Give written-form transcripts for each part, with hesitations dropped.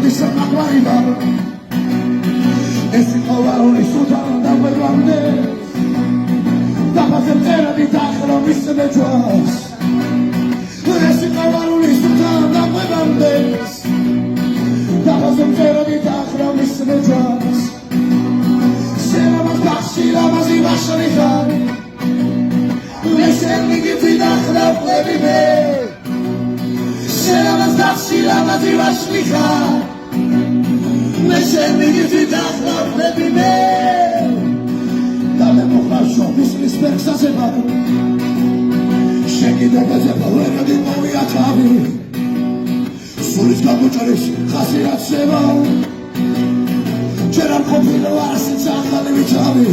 მოდის მაგვარიმა ეს იყო ვარონის სულთან და ვერვამდე დაფაზე მწერადი დახრო მისმე ჯვარს ეს იყო ვარონის სულთან და ვერვამდე დაფაზე მწერადი დახრო მისმე ჯვარს შენამას ბახში ლამაზი ვაშლი ხარ მესენი გიწი დახრო ვყები მე შენამას ბახში ლამაზი ვაშლი ხარ მესენი გიწი დახრო ვყები მე და მე მოხარშო მისლის პერსაზე ვარ შეგიდაგაზე ვერადი მოვიათავი სულის გამოჭრის ხასიათსება ჯერ არ ყოფილა ასეც ახალი ვიჭავი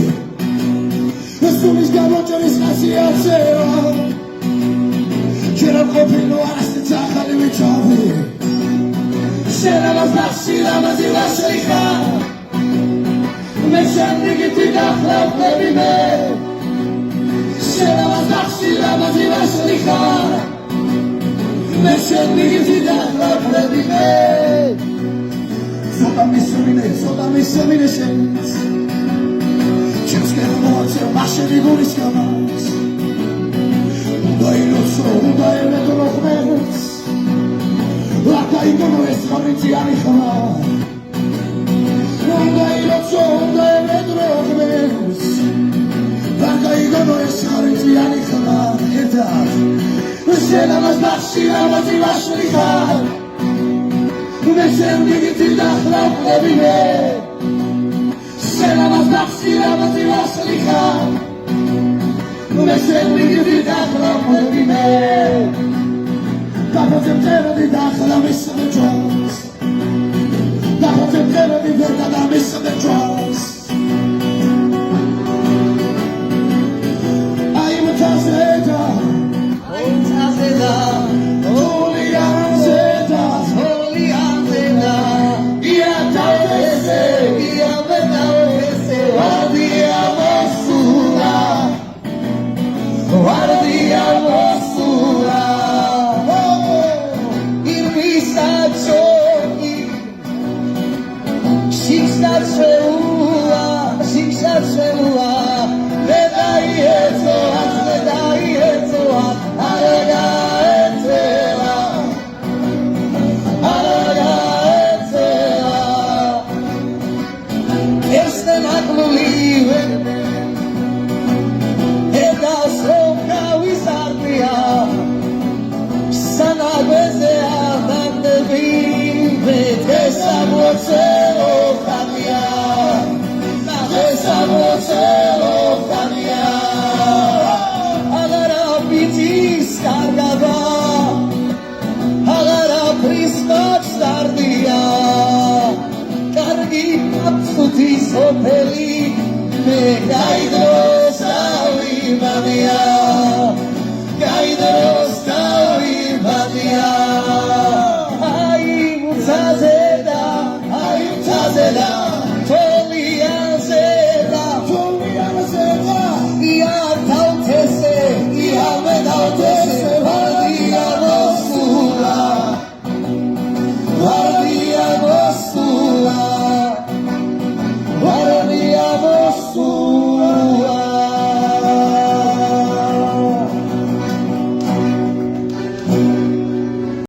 სულის გამოჭრის ხასიათსება ჯერ არ ყოფილა ასეც ახალი ვიჭავი შენამას ბახში ლამაზი ვაშლი ხარ მე შენი გიწი დახლა ვყები მე შენამას ბახში ლამაზი ვაშლი ხარ მე შენი გიწი დახლა ვყები მე ცოტა მისმინე შენს ჩემს კერმოაცე მაშენი გულის გამას უნდა ილოცო უნდა ელედრო ღმერთს ლაკა იგონო ეს ხორიციანი ხმა უნდა ილოცო უნდა ელედრო ღმერთს ლაკა იგონო ეს ხორიციანი ხმა ერთად შენამას ბახში ლამაზი ვაშლი ხარ მე შენი გიწი დახლა ვყები მე შენამას ბახში ლამაზი ვაშლი ხარ მე შენი გიწი დახლა ვყები მე დაფაზე მწერადი დახლა მისმე ჯვარს დაფაზე მწერადი ვერდა მისმე ჯვარს აი მთაზედა Sopeli, me